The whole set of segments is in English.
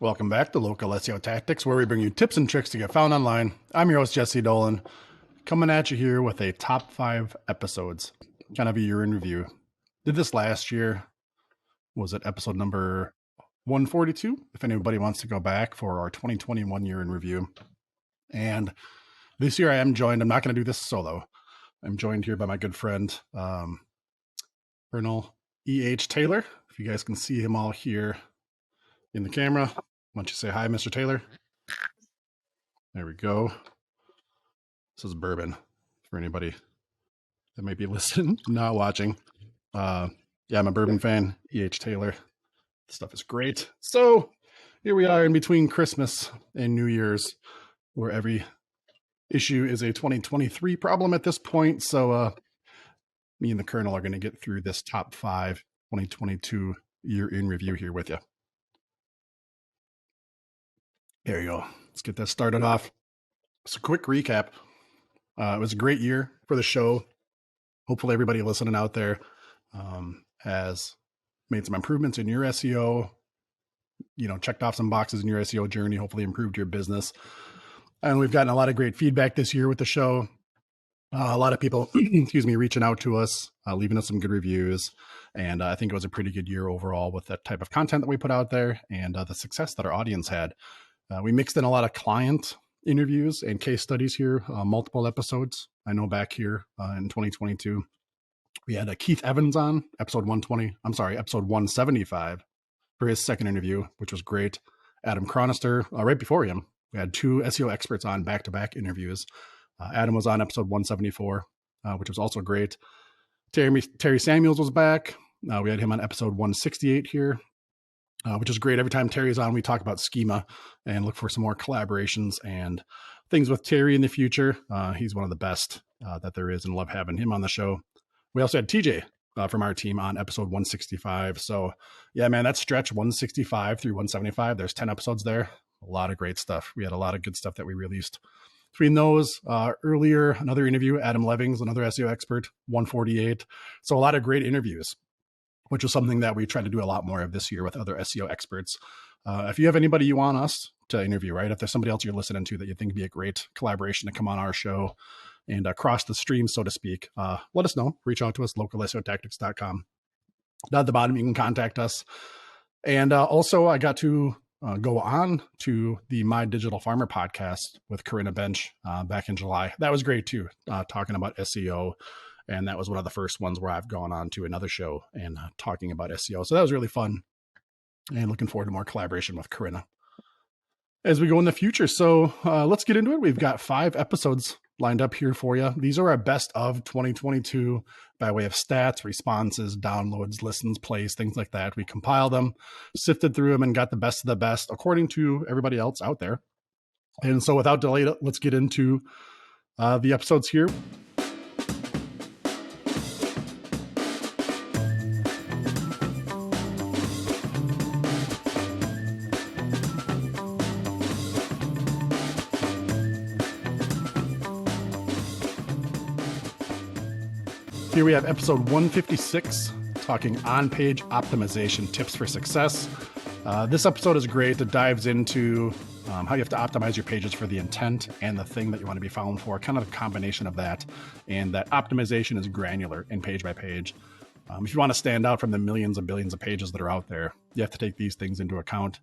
Welcome back to Local SEO Tactics, where we bring you tips and tricks to get found online. I'm your host, Jesse Dolan, coming at you here with a top 5 episodes, kind of a year in review. Did this last year. Was it episode number 142? If anybody wants to go back for our 2021 year in review. And this year I am joined, I'm not going to do this solo. I'm joined here by my good friend, Colonel E.H. Taylor. If you guys can see him all here in the camera. Why don't you say hi, Mr. Taylor? There we go. This is bourbon for anybody that might be listening, not watching. Yeah, I'm a bourbon fan. E.H. Taylor. This stuff is great. So here we are in between Christmas and New Year's, where every issue is a 2023 problem at this point. So me and the Colonel are going to get through this top 5 2022 year in review here with you. There you go. Let's get that started off. So quick recap. It was a great year for the show. Hopefully everybody listening out there has made some improvements in your SEO, checked off some boxes in your SEO journey, hopefully improved your business. And we've gotten a lot of great feedback this year with the show. A lot of people, reaching out to us, leaving us some good reviews. And I think it was a pretty good year overall with that type of content that we put out there and the success that our audience had. We mixed in a lot of client interviews and case studies here, multiple episodes. I know back here in 2022, we had Keith Evans on episode 175 for his second interview, which was great. Adam Chronister, right before him, we had 2 SEO experts on back-to-back interviews. Adam was on episode 174, which was also great. Terry Samuels was back. We had him on episode 168 here. Which is great. Every time Terry's on, we talk about Schema and look for some more collaborations and things with Terry in the future. He's one of the best that there is and love having him on the show. We also had TJ from our team on episode 165. So yeah, man, that stretch 165 through 175, there's 10 episodes there. A lot of great stuff. We had a lot of good stuff that we released. Between those, earlier, another interview, Adam Levings, another SEO expert, 148. So a lot of great interviews, which is something that we try to do a lot more of this year with other SEO experts. If you have anybody you want us to interview, right? If there's somebody else you're listening to that you think would be a great collaboration to come on our show and cross the stream, so to speak, let us know. Reach out to us, localseotactics.com. Down at the bottom, you can contact us. And also, I got to go on to the My Digital Farmer podcast with Corinna Bench back in July. That was great too, talking about SEO. And that was one of the first ones where I've gone on to another show and talking about SEO. So that was really fun and looking forward to more collaboration with Corinna as we go in the future. So let's get into it. We've got 5 episodes lined up here for you. These are our best of 2022 by way of stats, responses, downloads, listens, plays, things like that. We compiled them, sifted through them, and got the best of the best according to everybody else out there. And so without delay, let's get into the episodes here. Here we have episode 156, talking on-page optimization tips for success. This episode is great. It dives into how you have to optimize your pages for the intent and the thing that you want to be found for, kind of a combination of that. And that optimization is granular and page by page. If you want to stand out from the millions and billions of pages that are out there, you have to take these things into account.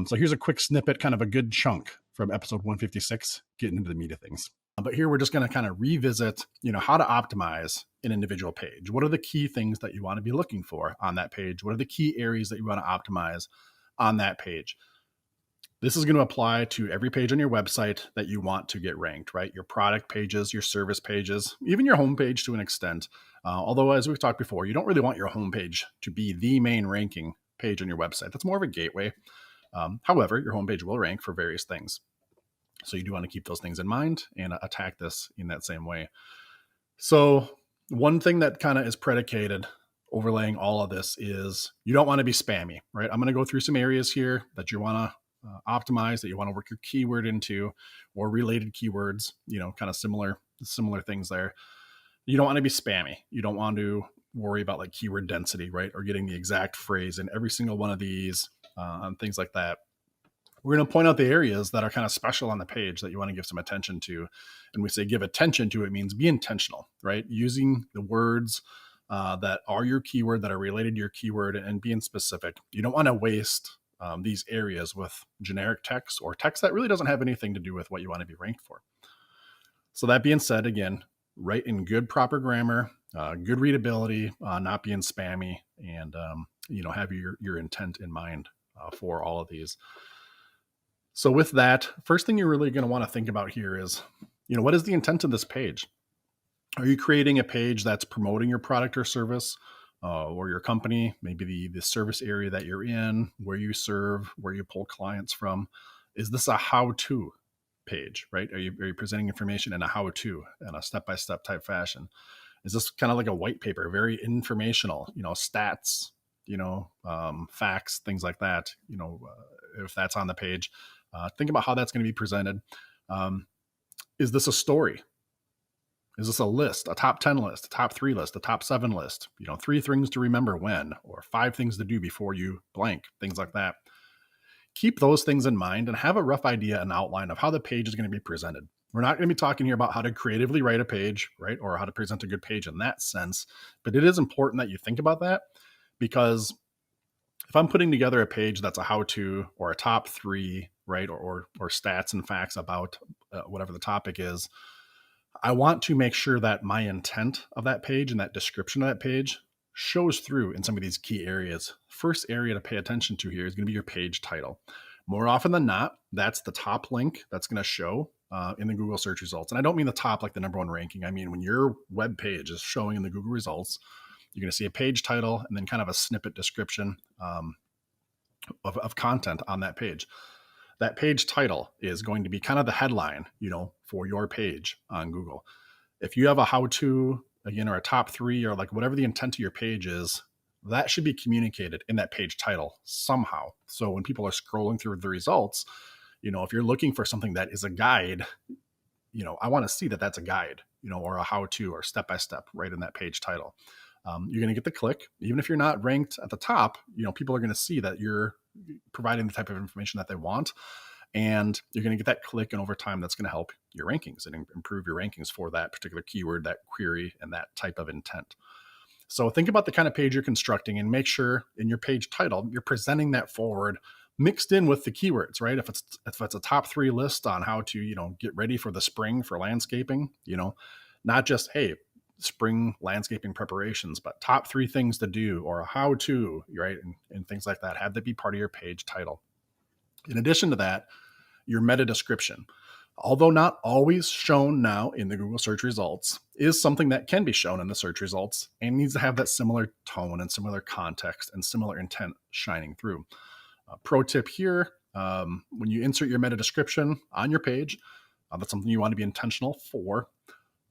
So here's a quick snippet, kind of a good chunk from episode 156, getting into the meat of things. But here we're just going to kind of revisit, how to optimize an individual page. What are the key things that you want to be looking for on that page? What are the key areas that you want to optimize on that page? This is going to apply to every page on your website that you want to get ranked, right? Your product pages, your service pages, even your homepage to an extent. Although, as we've talked before, you don't really want your homepage to be the main ranking page on your website. That's more of a gateway. However, your homepage will rank for various things. So you do want to keep those things in mind and attack this in that same way. So one thing that kind of is predicated overlaying all of this is you don't want to be spammy, right? I'm going to go through some areas here that you want to optimize, that you want to work your keyword into, or related keywords, kind of similar things there. You don't want to be spammy. You don't want to worry about like keyword density, right? Or getting the exact phrase in every single one of these and things like that. We're going to point out the areas that are kind of special on the page that you want to give some attention to. And we say give attention to, it means be intentional, right? Using the words that are your keyword, that are related to your keyword, and being specific. You don't want to waste these areas with generic text or text that really doesn't have anything to do with what you want to be ranked for. So that being said, again, write in good, proper grammar, good readability, not being spammy, and have your intent in mind for all of these. So with that, first thing you're really going to want to think about here is, what is the intent of this page? Are you creating a page that's promoting your product or service or your company, maybe the service area that you're in, where you serve, where you pull clients from? Is this a how-to page, right? Are you facing information in a how-to, in a step-by-step type fashion? Is this kind of like a white paper, very informational, stats, facts, things like that, if that's on the page? Think about how that's going to be presented. Is this a story? Is this a list, a top 10 list, a top 3 list, a top 7 list? 3 things to remember when, or 5 things to do before you blank, things like that. Keep those things in mind and have a rough idea and outline of how the page is going to be presented. We're not going to be talking here about how to creatively write a page, right? Or how to present a good page in that sense. But it is important that you think about that, because if I'm putting together a page that's a how-to or a top 3, right, or stats and facts about whatever the topic is, I want to make sure that my intent of that page and that description of that page shows through in some of these key areas. First area to pay attention to here is going to be your page title. More often than not, that's the top link that's going to show in the Google search results. And I don't mean the top like the number 1 ranking. I mean, when your web page is showing in the Google results, you're going to see a page title and then kind of a snippet description of content on that page. That page title is going to be kind of the headline, for your page on Google. If you have a how-to, again, or a top 3, or like whatever the intent of your page is, that should be communicated in that page title somehow. So when people are scrolling through the results, if you're looking for something that is a guide, I want to see that that's a guide, or a how-to or step-by-step right in that page title. You're going to get the click. Even if you're not ranked at the top, people are going to see that you're providing the type of information that they want. And you're going to get that click, and over time, that's going to help your rankings and improve your rankings for that particular keyword, that query, and that type of intent. So think about the kind of page you're constructing and make sure in your page title, you're presenting that forward mixed in with the keywords, right? If it's a top 3 list on how to, get ready for the spring for landscaping, not just, hey, spring landscaping preparations, but top 3 things to do or a how to, right? And things like that. Have that be part of your page title. In addition to that, your meta description, although not always shown now in the Google search results, is something that can be shown in the search results and needs to have that similar tone and similar context and similar intent shining through. Pro tip here, when you insert your meta description on your page, that's something you want to be intentional for.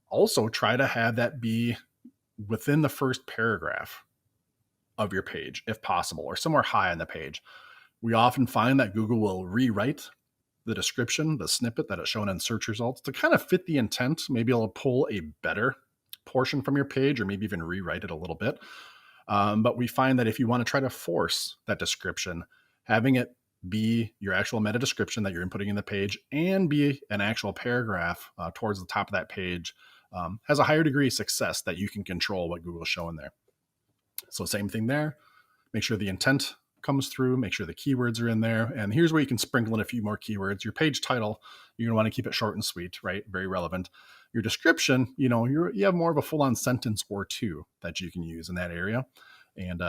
Also, try to have that be within the first paragraph of your page, if possible, or somewhere high on the page. We often find that Google will rewrite the description, the snippet that is shown in search results to kind of fit the intent. Maybe it'll pull a better portion from your page or maybe even rewrite it a little bit. But we find that if you want to try to force that description, having it be your actual meta description that you're inputting in the page and be an actual paragraph towards the top of that page has a higher degree of success that you can control what Google's showing there. So same thing there. Make sure the intent comes through, make sure the keywords are in there. And here's where you can sprinkle in a few more keywords. Your page title, you're going to want to keep it short and sweet, right? Very relevant. Your description, you have more of a full-on sentence or 2 that you can use in that area. And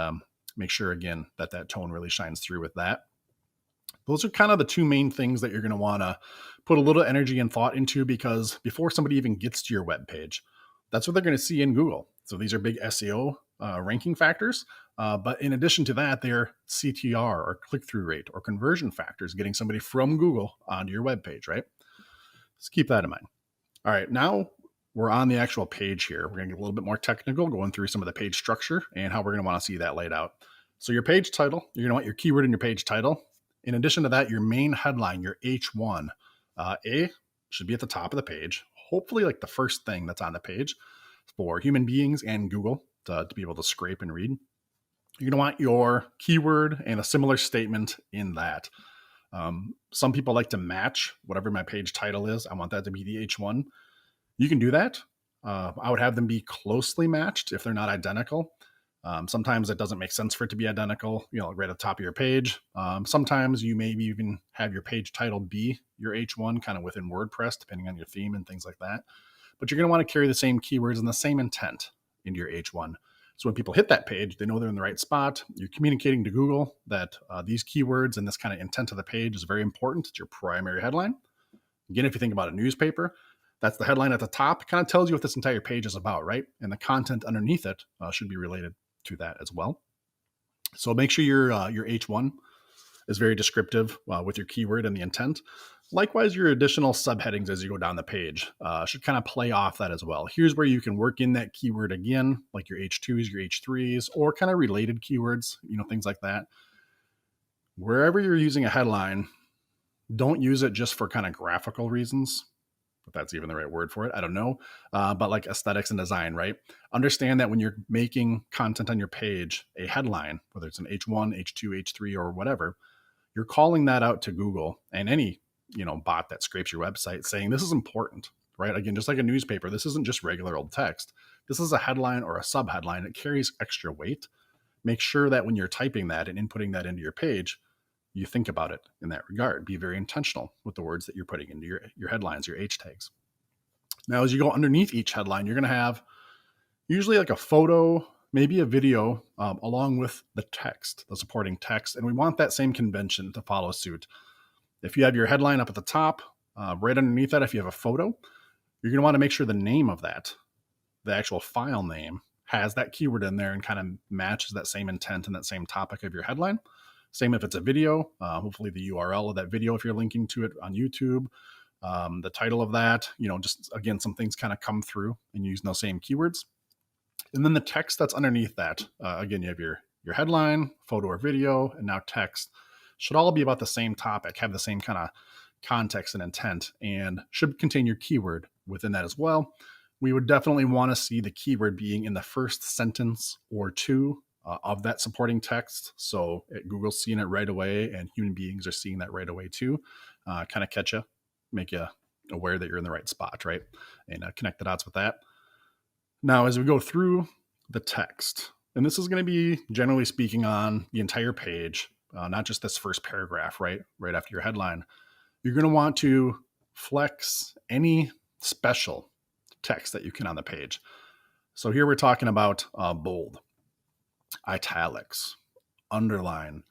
make sure, again, that tone really shines through with that. Those are kind of the 2 main things that you're going to want to put a little energy and thought into, because before somebody even gets to your web page, that's what they're going to see in Google. So these are big SEO ranking factors. But in addition to that, they're CTR or click-through rate or conversion factors, getting somebody from Google onto your web page, right? Just keep that in mind. All right, now we're on the actual page here. We're going to get a little bit more technical, going through some of the page structure and how we're going to want to see that laid out. So your page title, you're going to want your keyword in your page title. In addition to that, your main headline, your H1, A should be at the top of the page, hopefully like the first thing that's on the page for human beings and Google to be able to scrape and read. You're going to want your keyword and a similar statement in that. Some people like to match whatever my page title is. I want that to be the H1. You can do that. I would have them be closely matched if they're not identical. Sometimes it doesn't make sense for it to be identical, right at the top of your page. Sometimes you maybe even have your page title be your H1 kind of within WordPress, depending on your theme and things like that. But you're going to want to carry the same keywords and the same intent into your H1. So when people hit that page, they know they're in the right spot. You're communicating to Google that these keywords and this kind of intent of the page is very important. It's your primary headline. Again, if you think about a newspaper, that's the headline at the top. It kind of tells you what this entire page is about, right? And the content underneath it should be related to that as well. So make sure your H1 is very descriptive with your keyword and the intent. Likewise, your additional subheadings as you go down the page should kind of play off that as well. Here's where you can work in that keyword again, like your H2s, your H3s, or kind of related keywords, things like that. Wherever you're using a headline, don't use it just for kind of graphical reasons, if that's even the right word for it. I don't know. But like aesthetics and design, right? Understand that when you're making content on your page, a headline, whether it's an H1, H2, H3, or whatever, you're calling that out to Google and any bot that scrapes your website, saying this is important, right? Again, just like a newspaper, this isn't just regular old text. This is a headline or a subheadline. It carries extra weight. Make sure that when you're typing that and inputting that into your page, you think about it in that regard. Be very intentional with the words that you're putting into your headlines, your H tags. Now, as you go underneath each headline, you're going to have usually like a photo, maybe a video, along with the text, the supporting text. And we want that same convention to follow suit. If you have your headline up at the top, right underneath that, if you have a photo, you're going to want to make sure the name of that, the actual file name, has that keyword in there and kind of matches that same intent and that same topic of your headline. Same if it's a video, hopefully the URL of that video if you're linking to it on YouTube, the title of that, just again, some things kind of come through and using those same keywords. And then the text that's underneath that, again, you have your headline, photo or video, and now text should all be about the same topic, have the same kind of context and intent, and should contain your keyword within that as well. We would definitely want to see the keyword being in the first sentence or two of that supporting text. So Google's seeing it right away and human beings are seeing that right away too. Kind of catch you, make you aware that you're in the right spot, right? And connect the dots with that. Now, as we go through the text, and this is going to be generally speaking on the entire page, not just this first paragraph, right after your headline, you're going to want to flex any special text that you can on the page. So here we're talking about bold, italics, underline,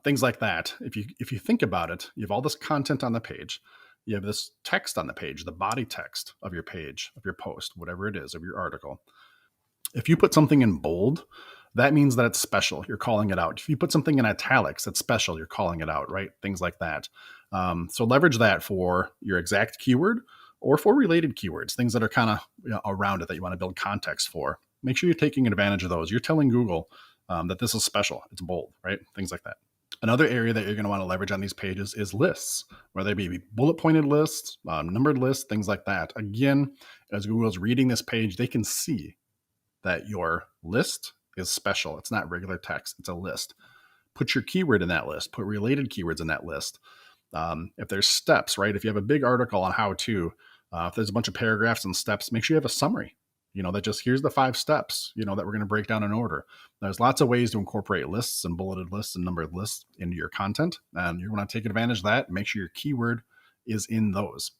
things like that. If you think about it, you have all this content on the page. You have this text on the page, the body text of your page, of your post, whatever it is, of your article. If you put something in bold, that means that it's special. You're calling it out. If you put something in italics, it's special. You're calling it out, right? Things like that. So leverage that for your exact keyword or for related keywords, things that are kind of around it that you want to build context for. Make sure you're taking advantage of those. You're telling Google that this is special. It's bold, right? Things like that. Another area that you're going to want to leverage on these pages is lists, whether they be bullet pointed lists, numbered lists, things like that. Again, as Google's reading this page, they can see that your list is special. It's not regular text. It's a list. Put your keyword in that list. Put related keywords in that list. If there's steps, right? If you have a big article on how to, if there's a bunch of paragraphs and steps, make sure you have a summary. That just here's the 5 steps, that we're going to break down in order. There's lots of ways to incorporate lists and bulleted lists and numbered lists into your content. And you want to take advantage of that. Make sure your keyword is in those.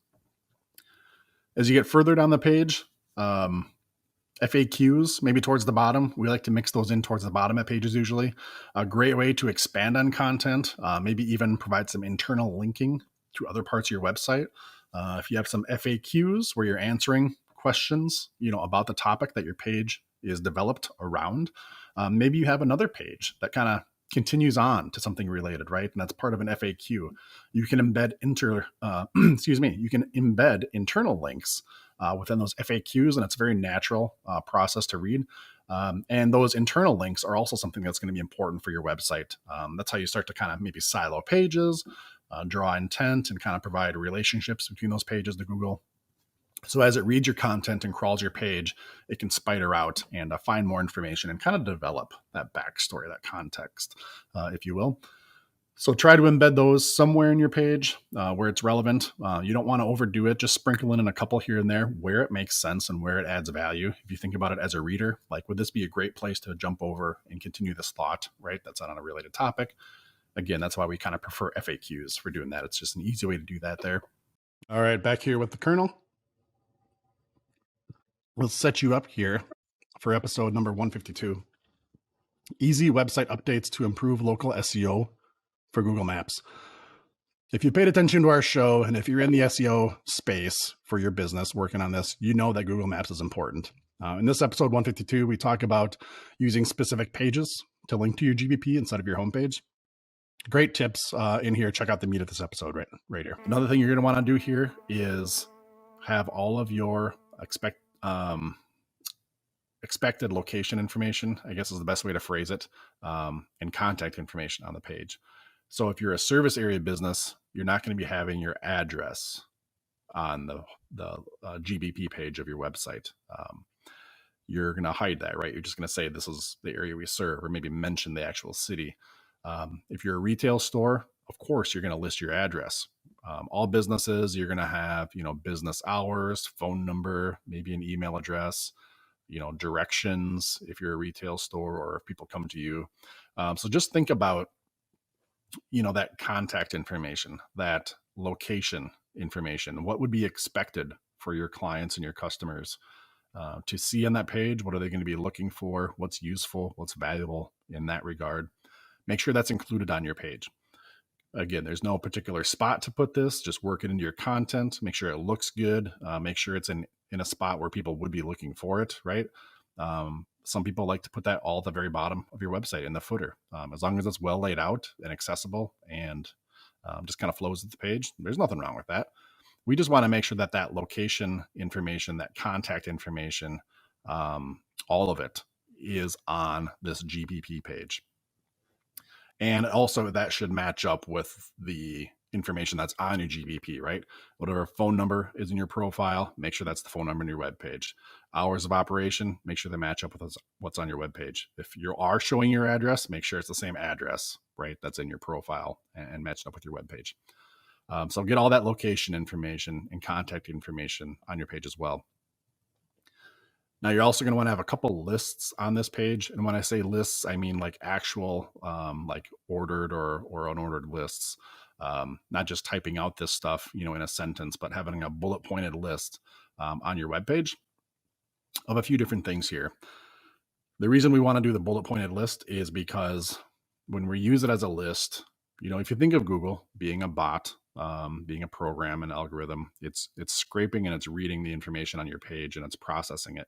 As you get further down the page, FAQs, maybe towards the bottom. We like to mix those in towards the bottom of pages usually. A great way to expand on content, maybe even provide some internal linking to other parts of your website. If you have some FAQs where you're answering questions, about the topic that your page is developed around, maybe you have another page that kind of continues on to something related, right? And that's part of an FAQ. You can embed you can embed internal links within those FAQs, and it's a very natural process to read. And those internal links are also something that's going to be important for your website. That's how you start to kind of maybe silo pages, draw intent, and kind of provide relationships between those pages to Google. So as it reads your content and crawls your page, it can spider out and find more information and kind of develop that backstory, that context, if you will. So try to embed those somewhere in your page where it's relevant. You don't want to overdo it. Just sprinkle in a couple here and there where it makes sense and where it adds value. If you think about it as a reader, like, would this be a great place to jump over and continue this thought, right? That's on a related topic. Again, that's why we kind of prefer FAQs for doing that. It's just an easy way to do that there. All right, back here with the kernel. We'll set you up here for episode number 152. Easy website updates to improve local SEO for Google Maps. If you paid attention to our show, and if you're in the SEO space for your business working on this, you know that Google Maps is important. In this episode 152, we talk about using specific pages to link to your GBP instead of your homepage. Great tips in here. Check out the meat of this episode right here. Another thing you're going to want to do here is have all of your expected location information, I guess is the best way to phrase it, and contact information on the page. So if you're a service area business, you're not going to be having your address on the GBP page of your website. You're going to hide that, right? You're just going to say this is the area we serve, or maybe mention the actual city. If you're a retail store, of course, you're going to list your address. All businesses, you're going to have, business hours, phone number, maybe an email address, directions if you're a retail store or if people come to you. So just think about, that contact information, that location information. What would be expected for your clients and your customers to see on that page? What are they going to be looking for? What's useful? What's valuable in that regard? Make sure that's included on your page. Again, there's no particular spot to put this. Just work it into your content. Make sure it looks good. Make sure it's in a spot where people would be looking for it, right? Some people like to put that all at the very bottom of your website in the footer. As long as it's well laid out and accessible and just kind of flows with the page, there's nothing wrong with that. We just want to make sure that that location information, that contact information, all of it is on this GBP page. And also that should match up with the information that's on your GBP, right? Whatever phone number is in your profile, make sure that's the phone number in your web page. Hours of operation, make sure they match up with what's on your web page. If you are showing your address, make sure it's the same address, right? That's in your profile and matched up with your web page. So get all that location information and contact information on your page as well. Now, you're also going to want to have a couple lists on this page. And when I say lists, I mean like actual like ordered or unordered lists, not just typing out this stuff, in a sentence, but having a bullet pointed list on your webpage of a few different things here. The reason we want to do the bullet pointed list is because when we use it as a list, if you think of Google being a bot, being a program, an algorithm, it's scraping and it's reading the information on your page and it's processing it.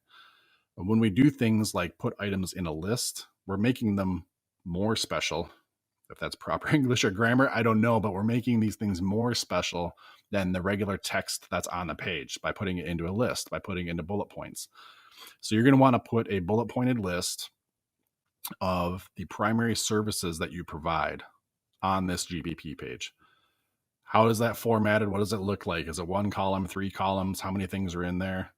But when we do things like put items in a list, we're making them more special. If that's proper English or grammar, I don't know, but we're making these things more special than the regular text that's on the page by putting it into a list, by putting it into bullet points. So you're going to want to put a bullet pointed list of the primary services that you provide on this GBP page. How is that formatted? What does it look like? Is it 1 column, 3 columns? How many things are in there?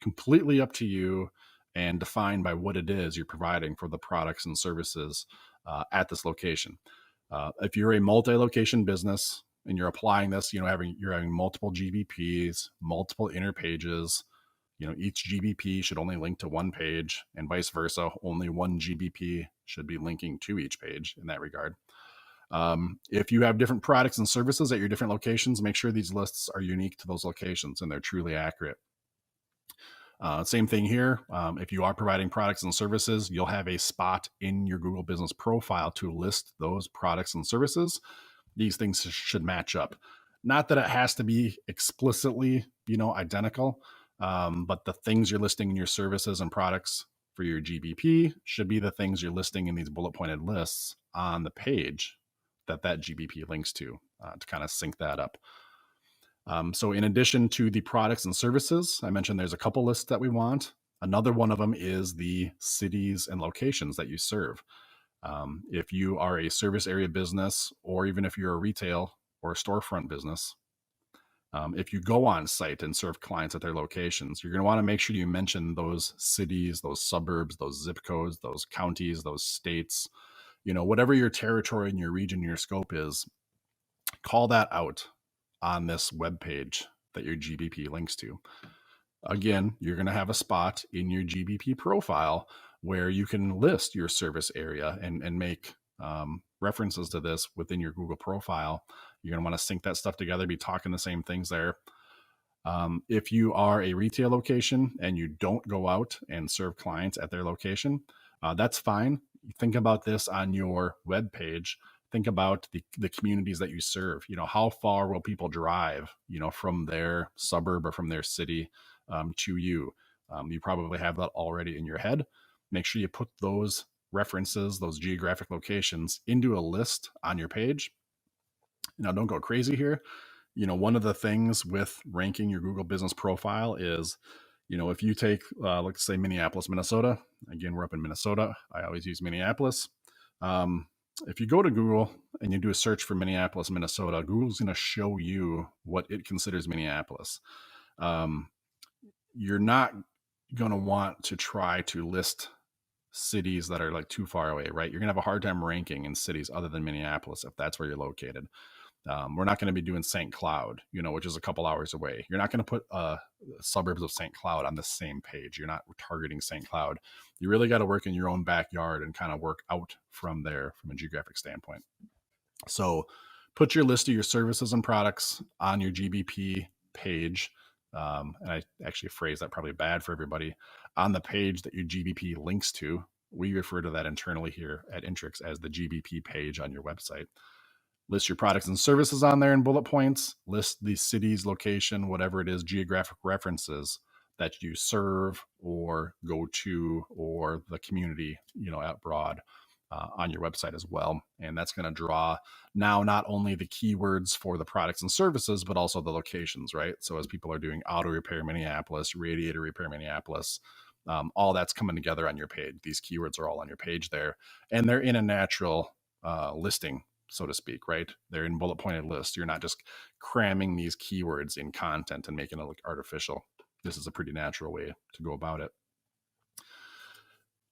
Completely up to you and defined by what it is you're providing for the products and services at this location. If you're a multi-location business and you're applying this, you're having multiple GBPs, multiple inner pages, each GBP should only link to one page and vice versa. Only one GBP should be linking to each page in that regard. If you have different products and services at your different locations, make sure these lists are unique to those locations and they're truly accurate. Same thing here. If you are providing products and services, you'll have a spot in your Google Business Profile to list those products and services. These things should match up. Not that it has to be explicitly, identical, but the things you're listing in your services and products for your GBP should be the things you're listing in these bullet pointed lists on the page that GBP links to kind of sync that up. So in addition to the products and services, I mentioned there's a couple lists that we want. Another one of them is the cities and locations that you serve. If you are a service area business, or even if you're a retail or a storefront business, if you go on site and serve clients at their locations, you're going to want to make sure you mention those cities, those suburbs, those zip codes, those counties, those states, Whatever your territory and your region, your scope is, call that out on this web page that your GBP links to. Again, you're going to have a spot in your GBP profile where you can list your service area and make references to this within your Google profile. You're going to want to sync that stuff together, be talking the same things there. If you are a retail location and you don't go out and serve clients at their location, that's fine. Think about this on your web page. Think about the communities that you serve. How far will people drive, from their suburb or from their city to you? You probably have that already in your head. Make sure you put those references, those geographic locations, into a list on your page. Now, don't go crazy here. One of the things with ranking your Google business profile is, if you take, let's say Minneapolis, Minnesota, again, we're up in Minnesota. I always use Minneapolis. If you go to Google and you do a search for Minneapolis, Minnesota, Google's going to show you what it considers Minneapolis. You're not going to want to try to list cities that are like too far away, right? You're going to have a hard time ranking in cities other than Minneapolis if that's where you're located. We're not going to be doing St. Cloud, which is a couple hours away. You're not going to put suburbs of St. Cloud on the same page. You're not targeting St. Cloud. You really got to work in your own backyard and kind of work out from there from a geographic standpoint. So put your list of your services and products on your GBP page. And I actually phrased that probably bad for everybody. On the page that your GBP links to, we refer to that internally here at Intrix as the GBP page on your website. List your products and services on there in bullet points. List the city's location, whatever it is, geographic references that you serve or go to, or the community, abroad on your website as well. And that's going to draw now not only the keywords for the products and services, but also the locations, right? So as people are doing auto repair Minneapolis, radiator repair Minneapolis, all that's coming together on your page. These keywords are all on your page there, and they're in a natural listing, so to speak, right? They're in bullet pointed lists. You're not just cramming these keywords in content and making it look artificial. This is a pretty natural way to go about it.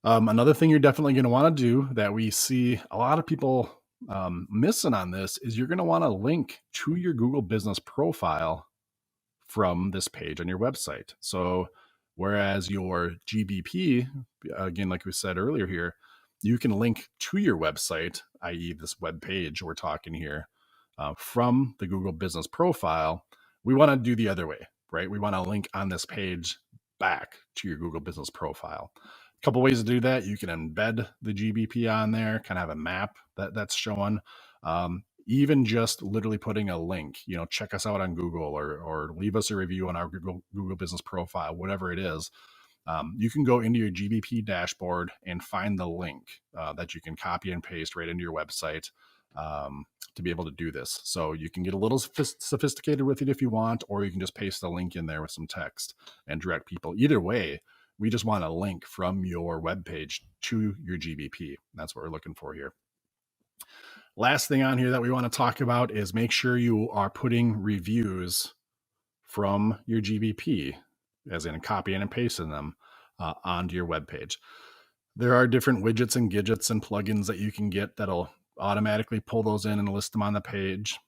Another thing you're definitely going to want to do that we see a lot of people missing on this is you're going to want to link to your Google business profile from this page on your website. So whereas your GBP, again, like we said earlier here, you can link to your website, i.e. this web page we're talking here, from the Google business profile. We want to do the other way, right? We want to link on this page back to your Google business profile. A couple ways to do that. You can embed the GBP on there, kind of have a map that's showing. Even just literally putting a link, check us out on Google or leave us a review on our Google business profile, whatever it is. You can go into your GBP dashboard and find the link that you can copy and paste right into your website to be able to do this. So you can get a little sophisticated with it if you want, or you can just paste the link in there with some text and direct people. Either way, we just want a link from your web page to your GBP. That's what we're looking for here. Last thing on here that we want to talk about is make sure you are putting reviews from your GBP, as in copying and pasting them onto your web page. There are different widgets and gadgets and plugins that you can get that'll automatically pull those in and list them on the page.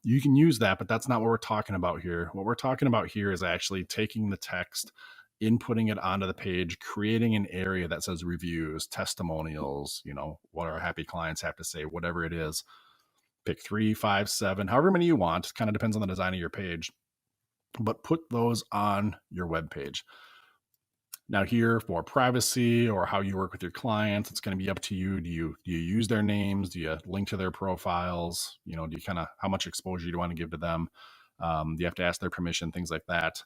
You can use that, but that's not what we're talking about here. What we're talking about here is actually taking the text, inputting it onto the page, creating an area that says reviews, testimonials, what our happy clients have to say, whatever it is. Pick 3, 5, 7, however many you want. It kind of depends on the design of your page, but put those on your web page. Now here, for privacy or how you work with your clients, it's going to be up to you. Do you use their names? Do you link to their profiles? Do you how much exposure do you want to give to them? Do you have to ask their permission? Things like that.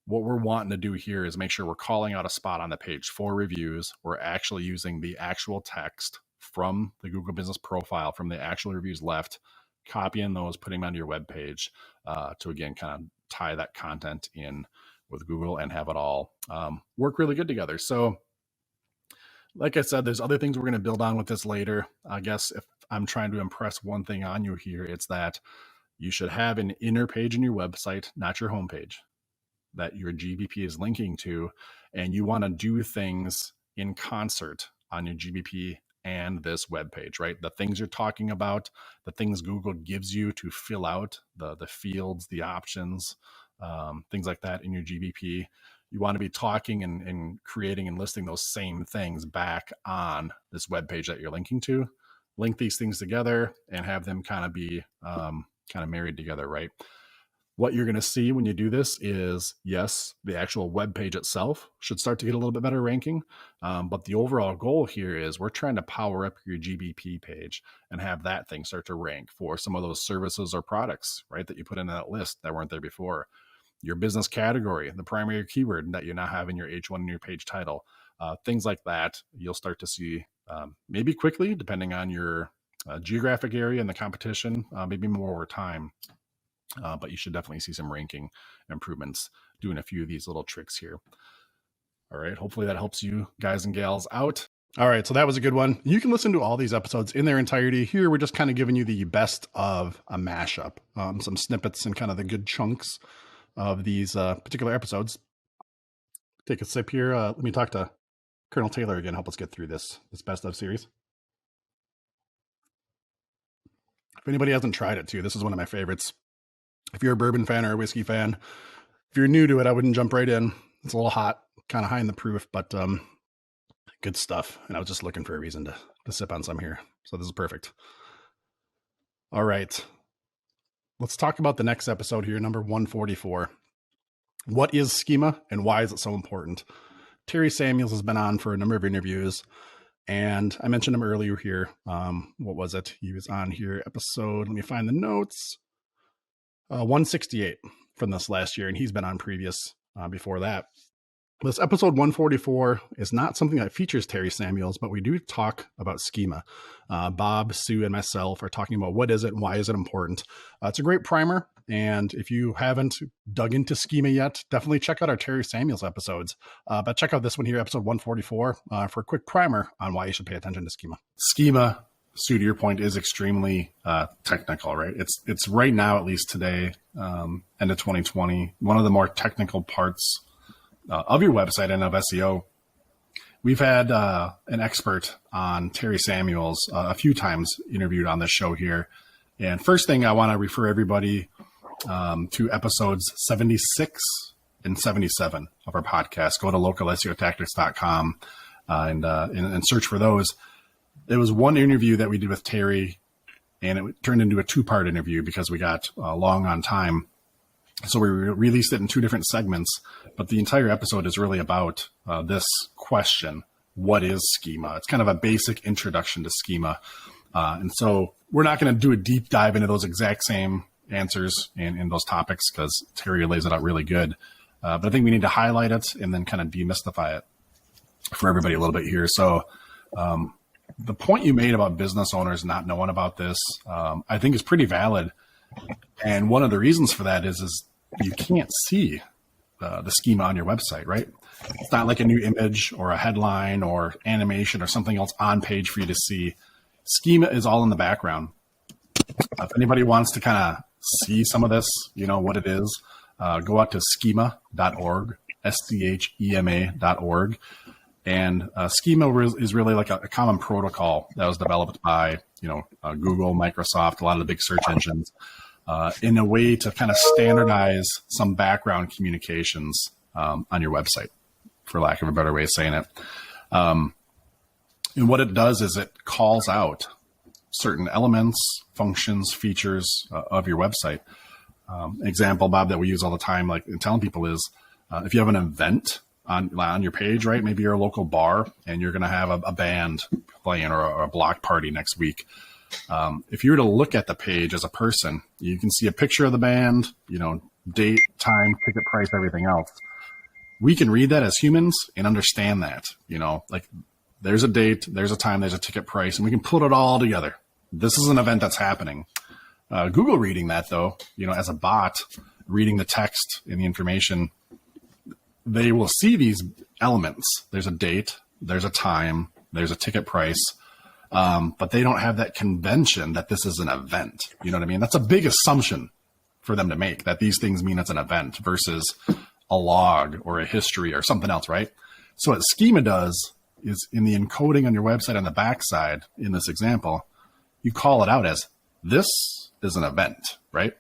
What we're wanting to do here is make sure we're calling out a spot on the page for reviews. We're actually using the actual text from the Google business profile, from the actual reviews left, copying those, putting them on your web page to, again, kind of tie that content in with Google and have it all work really good together. So like I said, there's other things we're going to build on with this later. I guess if I'm trying to impress one thing on you here, it's that you should have an inner page in your website, not your homepage, that your GBP is linking to, and you want to do things in concert on your GBP and this web page, right? The things you're talking about, the things Google gives you to fill out, the fields, the options, things like that in your GBP. You want to be talking and creating and listing those same things back on this web page that you're linking to. Link these things together and have them kind of be kind of married together, right? What you're going to see when you do this is, yes, the actual web page itself should start to get a little bit better ranking. But the overall goal here is we're trying to power up your GBP page and have that thing start to rank for some of those services or products, right, that you put in that list that weren't there before. Your business category, the primary keyword that you now have in your H1 and your page title, things like that, you'll start to see maybe quickly, depending on your geographic area and the competition, maybe more over time. But you should definitely see some ranking improvements doing a few of these little tricks here. All right. Hopefully that helps you guys and gals out. All right. So that was a good one. You can listen to all these episodes in their entirety. Here, we're just kind of giving you the best of a mashup, some snippets and kind of the good chunks of these particular episodes. Take a sip here. Let me talk to Colonel Taylor again. Help us get through this best of series. If anybody hasn't tried it too, this is one of my favorites. If you're a bourbon fan or a whiskey fan, if you're new to it, I wouldn't jump right in. It's a little hot, kind of high in the proof, but good stuff. And I was just looking for a reason to sip on some here. So this is perfect. All right. Let's talk about the next episode here, number 144. What is Schema and why is it so important? Terry Samuels has been on for a number of interviews, and I mentioned him earlier here. What was it? He was on here episode, let me find the notes. 168 from this last year, and he's been on previous before that. This episode 144 is not something that features Terry Samuels, but we do talk about Schema. Bob, Sue, and myself are talking about what is it and why is it important. It's a great primer, and if you haven't dug into Schema yet, definitely check out our Terry Samuels episodes. But check out this one here, episode 144, for a quick primer on why you should pay attention to Schema. Schema, Sue, to your point, is extremely technical, right? It's right now, at least today, end of 2020, one of the more technical parts of your website and of SEO. We've had an expert on, Terry Samuels, a few times interviewed on this show here. And first thing, I want to refer everybody to episodes 76 and 77 of our podcast. Go to localseotactics.com and search for those. There was one interview that we did with Terry, and it turned into a two-part interview because we got long on time. So we released it in two different segments, but the entire episode is really about this question: what is Schema? It's kind of a basic introduction to Schema. And so we're not going to do a deep dive into those exact same answers in those topics because Terry lays it out really good. But I think we need to highlight it and then kind of demystify it for everybody a little bit here. So the point you made about business owners not knowing about this, I think is pretty valid. And one of the reasons for that is you can't see the schema on your website, right? It's not like a new image or a headline or animation or something else on page for you to see. Schema is all in the background. If anybody wants to kind of see some of this, you know what it is, go out to schema.org, schema.org. And Schema is really like a common protocol that was developed by, Google, Microsoft, a lot of the big search engines, in a way to kind of standardize some background communications on your website, for lack of a better way of saying it. And what it does is it calls out certain elements, functions, features of your website. Example, Bob, that we use all the time, like telling people is if you have an event on your page, right? Maybe you're a local bar and you're going to have a band playing or a block party next week. If you were to look at the page as a person, you can see a picture of the band, date, time, ticket price, everything else. We can read that as humans and understand that, like there's a date, there's a time, there's a ticket price, and we can put it all together. This is an event that's happening. Google reading that though, as a bot, reading the text and the information, they will see these elements. There's a date, there's a time, there's a ticket price, but they don't have that convention that this is an event. You know what I mean? That's a big assumption for them to make, that these things mean it's an event versus a log or a history or something else, right? So what Schema does is in the encoding on your website on the backside in this example, you call it out as this is an event, right?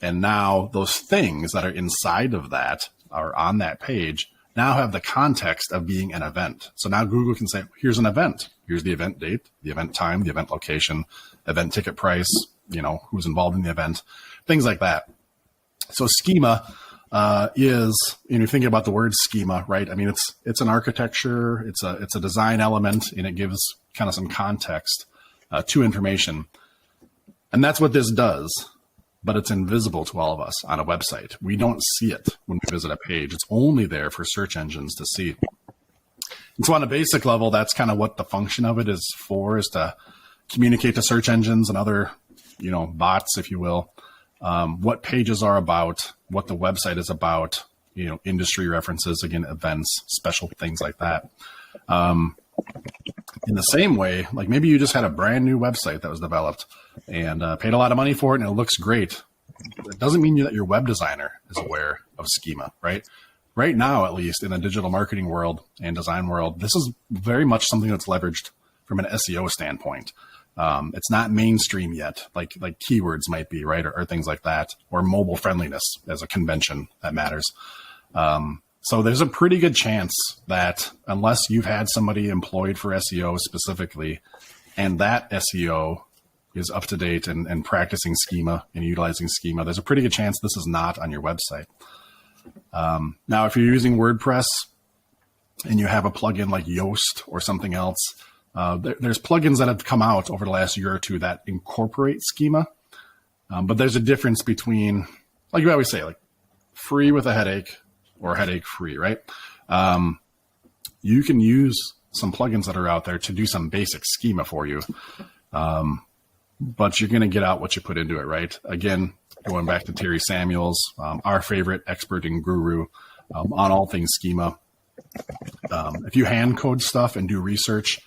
And now those things that are inside of that are on that page now have the context of being an event. So now Google can say, here's an event. Here's the event date, the event time, the event location, event ticket price, who's involved in the event, things like that. So schema is, and you're thinking about the word schema, right? I mean, it's an architecture, it's a design element, and it gives kind of some context to information. And that's what this does, but it's invisible to all of us on a website. We don't see it when we visit a page. It's only there for search engines to see. And so on a basic level, that's kind of what the function of it is for, is to communicate to search engines and other, bots, if you will, what pages are about, what the website is about, industry references, again, events, special things like that. In the same way, like maybe you just had a brand new website that was developed and paid a lot of money for it and it looks great. It doesn't mean that your web designer is aware of schema, right? Right now, at least in the digital marketing world and design world, this is very much something that's leveraged from an SEO standpoint. It's not mainstream yet, like keywords might be, right? Or things like that, or mobile friendliness as a convention that matters. So there's a pretty good chance that unless you've had somebody employed for SEO specifically, and that SEO is up to date and practicing schema and utilizing schema, there's a pretty good chance this is not on your website. Now, if you're using WordPress and you have a plugin like Yoast or something else, there's plugins that have come out over the last year or two that incorporate schema. But there's a difference between, like you always say, like free with a headache or headache free, right? You can use some plugins that are out there to do some basic schema for you. But you're going to get out what you put into it, right? Again, going back to Terry Samuels, our favorite expert and guru on all things schema. If you hand code stuff and do research,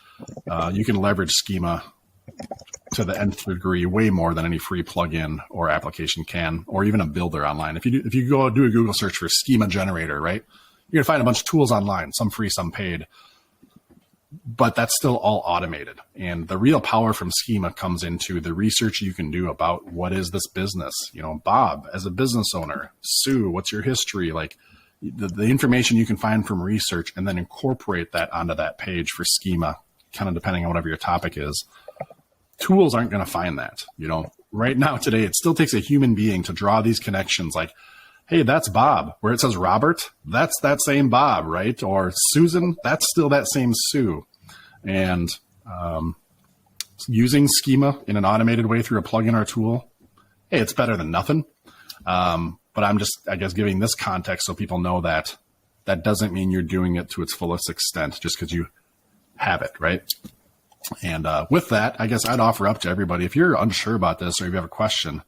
you can leverage schema to the nth degree way more than any free plugin or application can, or even a builder online. If you go do a Google search for schema generator, right, you're gonna find a bunch of tools online, some free, some paid, but that's still all automated. And the real power from schema comes into the research you can do about what is this business. Bob, as a business owner, Sue, what's your history? Like the information you can find from research and then incorporate that onto that page for schema, kind of depending on whatever your topic is. Tools aren't going to find that. Right now, today, it still takes a human being to draw these connections like, hey, that's Bob. Where it says Robert, that's that same Bob, right? Or Susan, that's still that same Sue. And using schema in an automated way through a plugin or tool, hey, it's better than nothing. But I'm just, I guess, giving this context so people know that that doesn't mean you're doing it to its fullest extent just because you have it, right? And with that, I guess I'd offer up to everybody, if you're unsure about this or if you have a question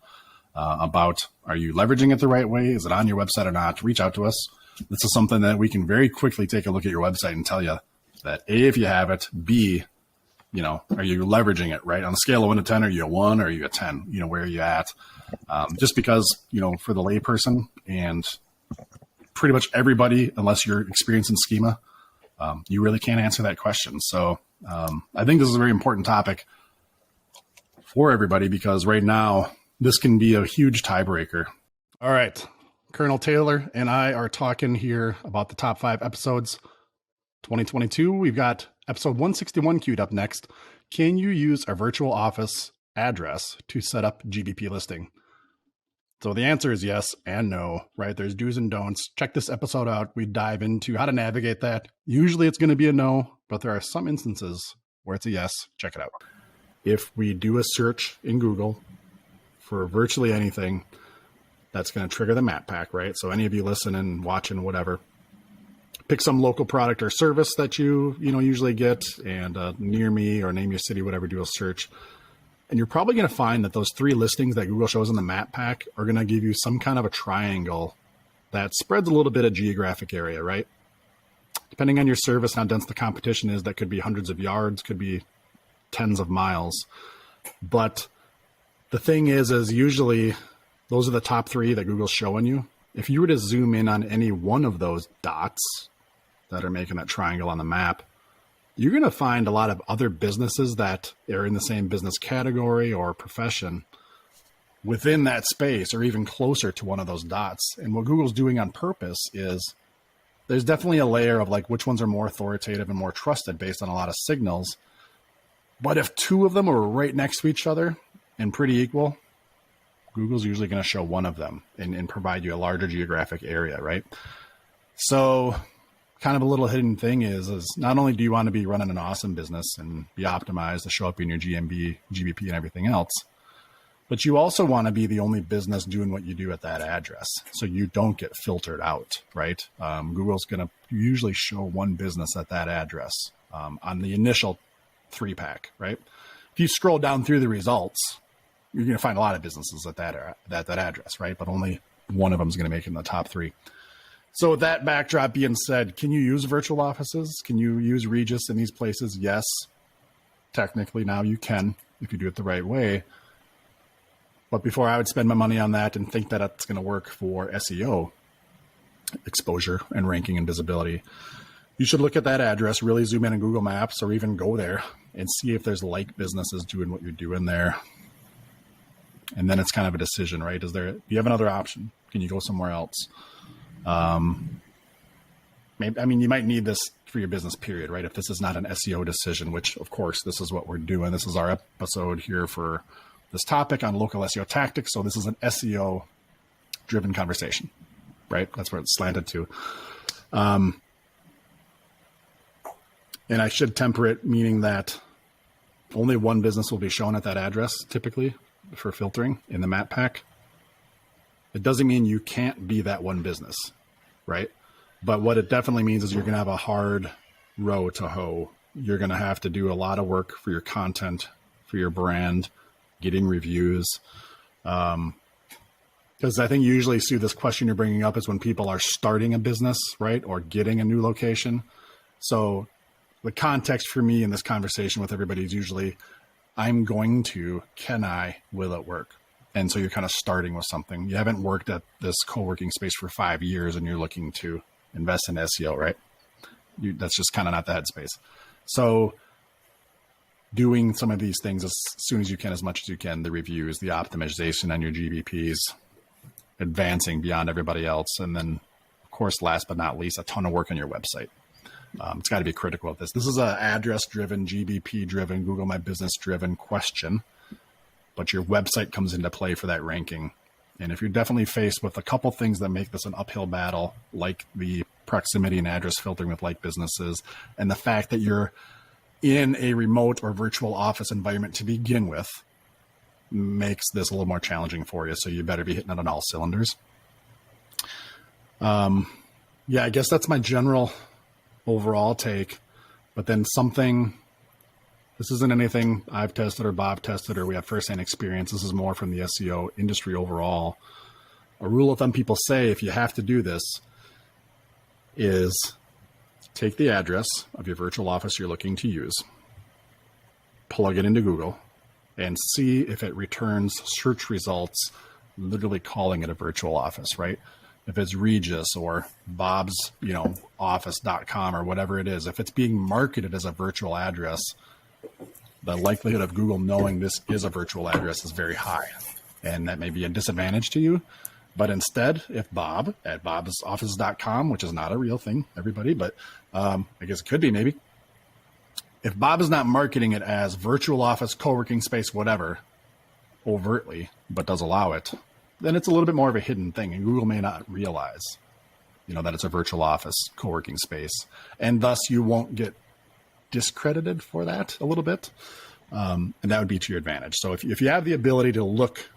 about, are you leveraging it the right way? Is it on your website or not? Reach out to us. This is something that we can very quickly take a look at your website and tell you that A, if you have it, B, are you leveraging it, right? On a scale of 1 to 10, are you a 1 or are you a 10? Where are you at? Just because, for the layperson and pretty much everybody, unless you're experiencing schema, you really can't answer that question. So I think this is a very important topic for everybody because right now this can be a huge tiebreaker. All right. Colonel Taylor and I are talking here about the top 5 episodes 2022. We've got episode 161 queued up next. Can you use a virtual office address to set up GBP listing? So the answer is yes and no, right? There's do's and don'ts. Check this episode out. We dive into how to navigate that. Usually it's going to be a no, but there are some instances where it's a yes. Check it out. If we do a search in Google for virtually anything, that's going to trigger the map pack, right? So any of you listening, watching, whatever, pick some local product or service that you usually get and near me or name your city, whatever, do a search. And you're probably going to find that those 3 listings that Google shows in the map pack are going to give you some kind of a triangle that spreads a little bit of geographic area, right? Depending on your service and how dense the competition is, that could be hundreds of yards, could be tens of miles. But the thing is usually those are the top 3 that Google's showing you. If you were to zoom in on any one of those dots that are making that triangle on the map, you're going to find a lot of other businesses that are in the same business category or profession within that space, or even closer to one of those dots. And what Google's doing on purpose is there's definitely a layer of like which ones are more authoritative and more trusted based on a lot of signals. But if two of them are right next to each other and pretty equal, Google's usually going to show one of them and provide you a larger geographic area, right? So kind of a little hidden thing is not only do you want to be running an awesome business and be optimized to show up in your GMB, GBP, and everything else, but you also want to be the only business doing what you do at that address, so you don't get filtered out, right? Google's going to usually show one business at that address on the initial 3-pack, right? If you scroll down through the results, you're going to find a lot of businesses at that address, right? But only one of them is going to make it in the top 3. So with that backdrop being said, can you use virtual offices? Can you use Regis in these places? Yes, technically now you can if you do it the right way. But before I would spend my money on that and think that it's going to work for SEO exposure and ranking and visibility, you should look at that address, really zoom in on Google Maps, or even go there and see if there's like businesses doing what you're doing there. And then it's kind of a decision, right? Do you have another option? Can you go somewhere else? Maybe, I mean, you might need this for your business period, right? If this is not an SEO decision, which of course, this is what we're doing. This is our episode here for this topic on local SEO tactics. So this is an SEO driven conversation, right? That's where it's slanted to. And I should temper it, meaning that only one business will be shown at that address typically for filtering in the map pack. It doesn't mean you can't be that one business, right? But what it definitely means is you're going to have a hard row to hoe. You're going to have to do a lot of work for your content, for your brand, getting reviews. Because I think you usually see this question you're bringing up is when people are starting a business, right? Or getting a new location. So the context for me in this conversation with everybody is usually, I'm going to, can I, will it work? And so you're kind of starting with something. You haven't worked at this co-working space for 5 years and you're looking to invest in SEO, right? That's just kind of not the headspace. So doing some of these things as soon as you can, as much as you can, the reviews, the optimization on your GBPs, advancing beyond everybody else. And then, of course, last but not least, a ton of work on your website. It's got to be critical of this. This is an address-driven, GBP-driven, Google My Business-driven question, but your website comes into play for that ranking. And if you're definitely faced with a couple things that make this an uphill battle, like the proximity and address filtering with like businesses, and the fact that you're in a remote or virtual office environment to begin with, makes this a little more challenging for you. So you better be hitting it on all cylinders. Yeah, I guess that's my general overall take, but then this isn't anything I've tested or Bob tested or we have firsthand experience. This is more from the SEO industry overall. A rule of thumb people say, if you have to do this, is take the address of your virtual office you're looking to use, plug it into Google, and see if it returns search results, literally calling it a virtual office, right? If it's Regis or Bob's, office.com or whatever it is, if it's being marketed as a virtual address, the likelihood of Google knowing this is a virtual address is very high. And that may be a disadvantage to you. But instead, if Bob at bobsoffice.com, which is not a real thing, everybody, but I guess it could be maybe. If Bob is not marketing it as virtual office, co-working space, whatever, overtly, but does allow it, then it's a little bit more of a hidden thing. And Google may not realize, that it's a virtual office, co-working space. And thus you won't get discredited for that a little bit. And that would be to your advantage. So if you have the ability to look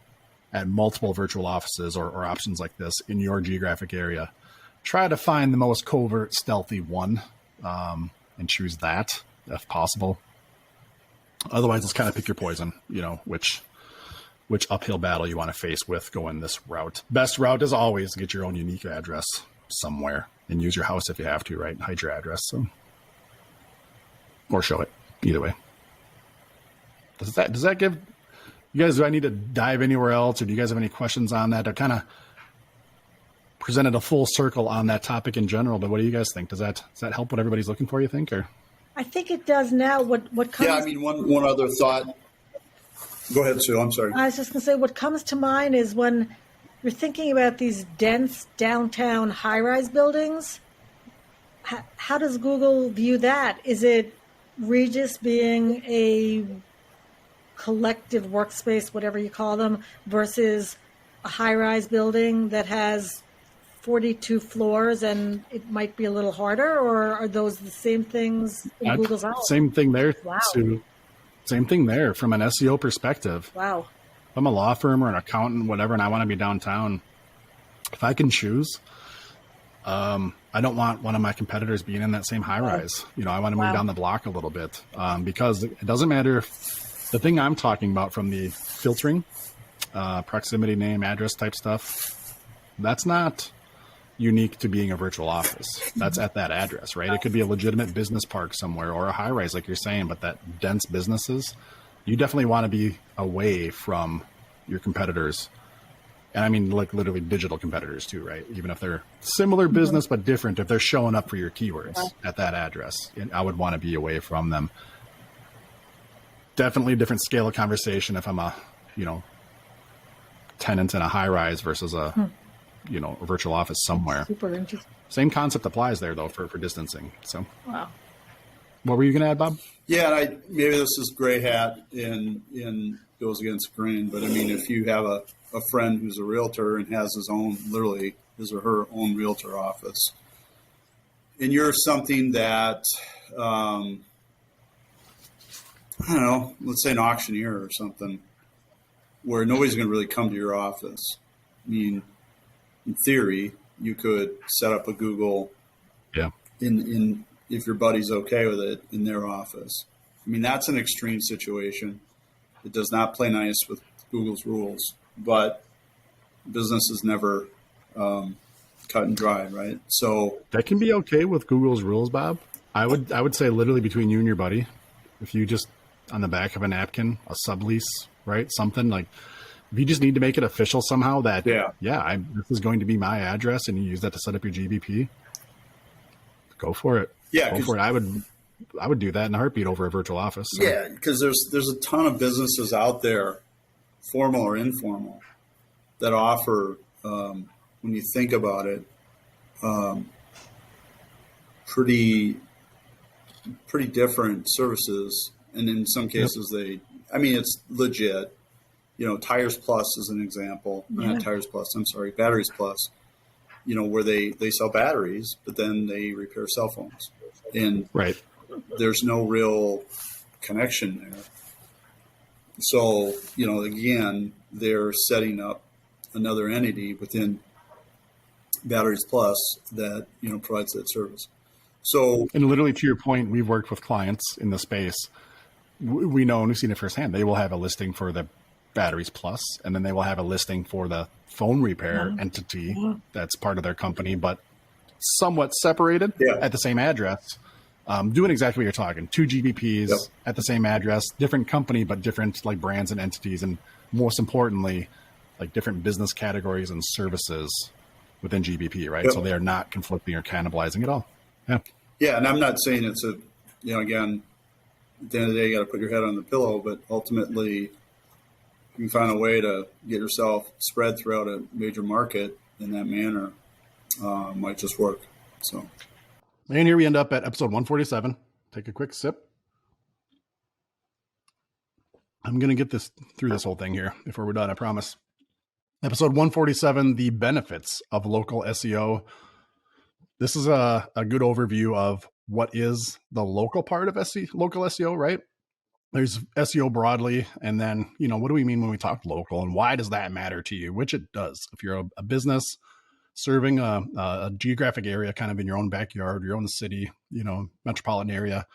at multiple virtual offices or options like this in your geographic area, try to find the most covert, stealthy one and choose that if possible. Otherwise, let's kind of pick your poison, which uphill battle you want to face with going this route. Best route is always get your own unique address somewhere and use your house if you have to, right? And hide your address. Or show it, either way. Does that give you guys, do I need to dive anywhere else, or do you guys have any questions on that? I kind of presented a full circle on that topic in general, but what do you guys think? Does that help what everybody's looking for, you think? Or I think it does now. What comes? Yeah, I mean, one other thought. Go ahead, Sue. I'm sorry. I was just going to say, what comes to mind is when you're thinking about these dense downtown high-rise buildings. How does Google view that? Is it Regis being a collective workspace, whatever you call them, versus a high-rise building that has 42 floors and it might be a little harder, or are those the same things in Google's eyes? Same thing there, Wow. Sue. Same thing there from an SEO perspective. Wow. If I'm a law firm or an accountant, whatever, and I want to be downtown, if I can choose, I don't want one of my competitors being in that same high rise. I want to move down the block a little bit, because it doesn't matter if the thing I'm talking about from the filtering, proximity, name, address type stuff, that's not unique to being a virtual office. That's at that address, right? It could be a legitimate business park somewhere or a high rise, like you're saying, but that dense businesses, you definitely want to be away from your competitors. And I mean, like literally digital competitors too, right? Even if they're similar business, but different, if they're showing up for your keywords at that address, I would want to be away from them. Definitely a different scale of conversation if I'm a, tenant in a high rise versus a, a virtual office somewhere. Super interesting. Same concept applies there though for distancing. So, wow. What were you going to add, Bob? Yeah, maybe this is gray hat and goes against grain, but I mean, if you have a friend who's a realtor and has literally his or her own realtor office, and you're something that, I don't know, let's say an auctioneer or something, where nobody's going to really come to your office. I mean, in theory, you could set up a Google in if your buddy's okay with it in their office. I mean, that's an extreme situation. It does not play nice with Google's rules, but business is never cut and dry, right? So that can be okay with Google's rules, Bob. I would say literally between you and your buddy, if you just on the back of a napkin, a sublease, right? Something like, if you just need to make it official somehow that, this is going to be my address and you use that to set up your GBP, go for it. Yeah. Go for it. I would do that in a heartbeat over a virtual office. So. Yeah. Because there's a ton of businesses out there, formal or informal, that offer, when you think about it, pretty different services. And in some cases it's legit. Tires Plus is an example, not Tires Plus, I'm sorry, Batteries Plus, where they sell batteries, but then they repair cell phones. And there's no real connection there. So, again, they're setting up another entity within Batteries Plus that, provides that service. So, and literally to your point, we've worked with clients in the space. We know and we've seen it firsthand. They will have a listing for the Batteries Plus, and then they will have a listing for the phone repair entity that's part of their company, but somewhat separated at the same address. Doing exactly what you're talking. 2 GBPs at the same address, different company, but different like brands and entities, and most importantly, like different business categories and services within GBP, right? So they are not conflicting or cannibalizing at all. Yeah. Yeah, and I'm not saying it's again, at the end of the day, you got to put your head on the pillow, but ultimately, you can find a way to get yourself spread throughout a major market in that manner, might just work. So, and here we end up at episode 147. Take a quick sip. I'm going to get this through this whole thing here before we're done, I promise. Episode 147, the benefits of local SEO. This is a good overview of what is the local part of local SEO, right? There's SEO broadly, and then, what do we mean when we talk local, and why does that matter to you? Which it does. If you're a business serving a geographic area kind of in your own backyard, your own city, metropolitan area,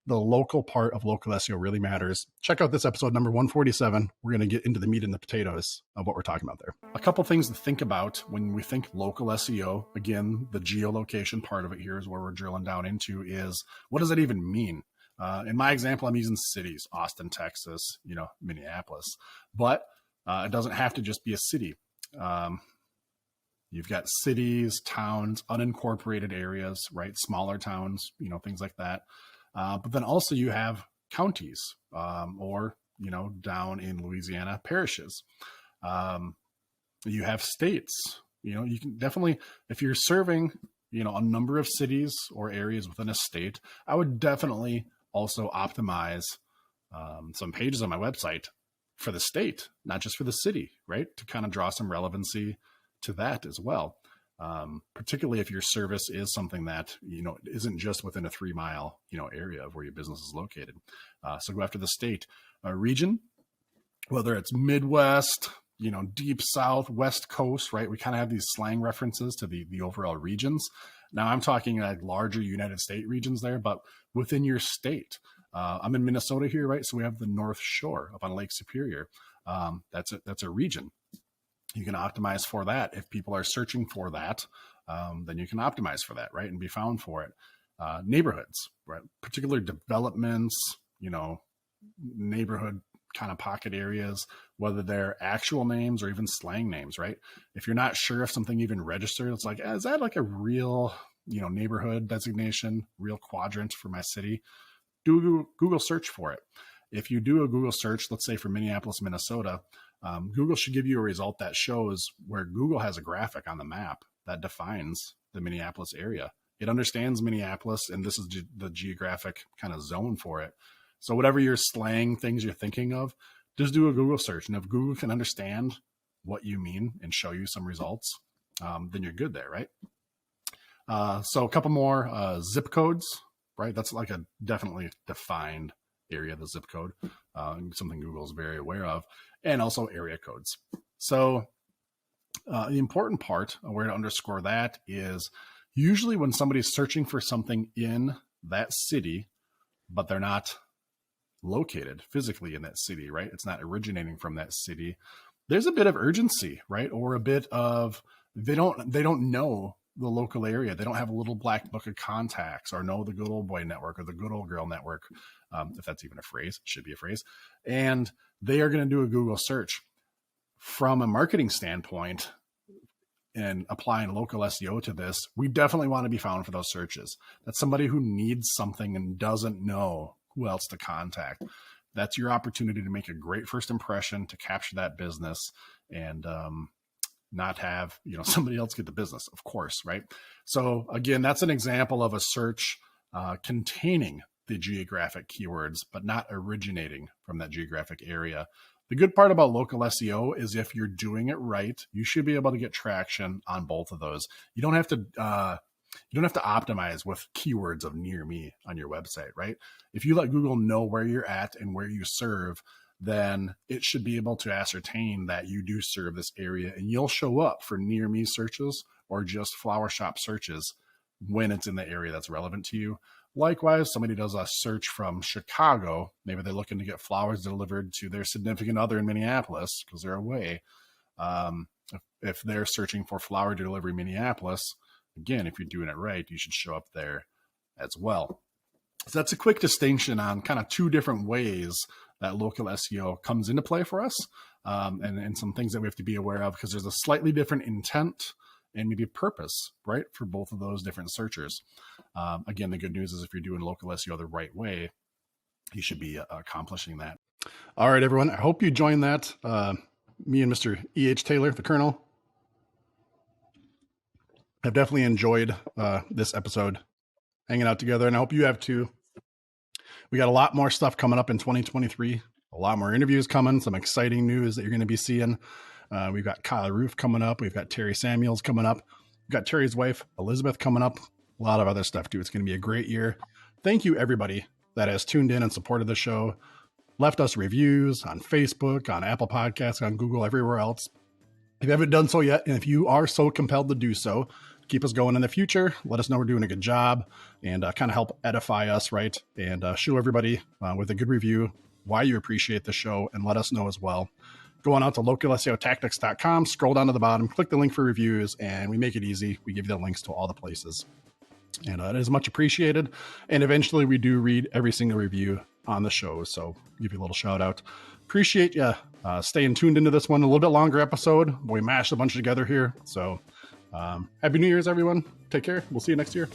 the local part of local SEO really matters. Check out this episode number 147. We're going to get into the meat and the potatoes of what we're talking about there. A couple things to think about when we think local SEO. Again, the geolocation part of it here is where we're drilling down into is, what does that even mean? In my example, I'm using cities, Austin, Texas, Minneapolis, but it doesn't have to just be a city. You've got cities, towns, unincorporated areas, right? Smaller towns, things like that. But then also you have counties, or, down in Louisiana, parishes. You have states. You can definitely, if you're serving, a number of cities or areas within a state, I would definitely also optimize some pages on my website for the state, not just for the city, right? To kind of draw some relevancy to that as well. Particularly if your service is something that, isn't just within a 3-mile, area of where your business is located. So go after the state, region, whether it's Midwest, deep South, West Coast, right? We kind of have these slang references to the overall regions. Now I'm talking like larger United States regions there, but within your state. I'm in Minnesota here, right? So we have the North Shore up on Lake Superior. That's a region. You can optimize for that. If people are searching for that, then you can optimize for that, right? And be found for it. Neighborhoods, right? Particular developments, neighborhood kind of pocket areas, whether they're actual names or even slang names, right? If you're not sure if something even registered, it's like, is that like a real, neighborhood designation, real quadrant for my city? Do a Google search for it. If you do a Google search, let's say for Minneapolis, Minnesota, Google should give you a result that shows where Google has a graphic on the map that defines the Minneapolis area. It understands Minneapolis, and this is the geographic kind of zone for it. So whatever your slang things you're thinking of, just do a Google search. And if Google can understand what you mean and show you some results, then you're good there, right? So a couple more zip codes, right? That's like a definitely defined area, the zip code, something Google is very aware of, and also area codes. So the important part, a way to underscore that is usually when somebody's searching for something in that city, but they're not located physically in that city, right? It's not originating from that city. There's a bit of urgency, right? Or a bit of, they don't know the local area. They don't have a little black book of contacts or know the good old boy network or the good old girl network, if that's even a phrase, should be a phrase. And they are going to do a Google search. From a marketing standpoint and applying local SEO to this, we definitely want to be found for those searches. That's somebody who needs something and doesn't know who else to contact. That's your opportunity to make a great first impression, to capture that business, and not have somebody else get the business, of course, right? So again, that's an example of a search containing the geographic keywords, but not originating from that geographic area. The good part about local SEO is if you're doing it right, you should be able to get traction on both of those. You don't have to optimize with keywords of near me on your website, right? If you let Google know where you're at and where you serve, then it should be able to ascertain that you do serve this area, and you'll show up for near me searches or just flower shop searches when it's in the area that's relevant to you. Likewise, somebody does a search from Chicago, maybe they're looking to get flowers delivered to their significant other in Minneapolis because they're away. If they're searching for flower delivery Minneapolis, again, if you're doing it right, you should show up there as well. So that's a quick distinction on kind of two different ways that local SEO comes into play for us, and some things that we have to be aware of, because there's a slightly different intent and maybe purpose, right, for both of those different searchers. Again, the good news is if you're doing local SEO the right way, you should be accomplishing that. All right, everyone. I hope you joined that. Me and Mr. E.H. Taylor, the Colonel, have definitely enjoyed this episode, hanging out together, and I hope you have too. We got a lot more stuff coming up in 2023, a lot more interviews coming, some exciting news that you're going to be seeing. We've got Kyle Roof coming up. We've got Terry Samuels coming up. We've got Terry's wife, Elizabeth, coming up. A lot of other stuff too. It's going to be a great year. Thank you, everybody that has tuned in and supported the show, left us reviews on Facebook, on Apple Podcasts, on Google, everywhere else. If you haven't done so yet, and if you are so compelled to do so, keep us going in the future. Let us know we're doing a good job, and kind of help edify us, right? And show everybody with a good review why you appreciate the show, and let us know as well. Go on out to localseotactics.com, scroll down to the bottom, click the link for reviews, and we make it easy. We give you the links to all the places. And it is much appreciated. And eventually we do read every single review on the show, so give you a little shout out. Appreciate you staying tuned into this one. A little bit longer episode. We mashed a bunch together here. So happy New Year's, everyone. Take care. We'll see you next year.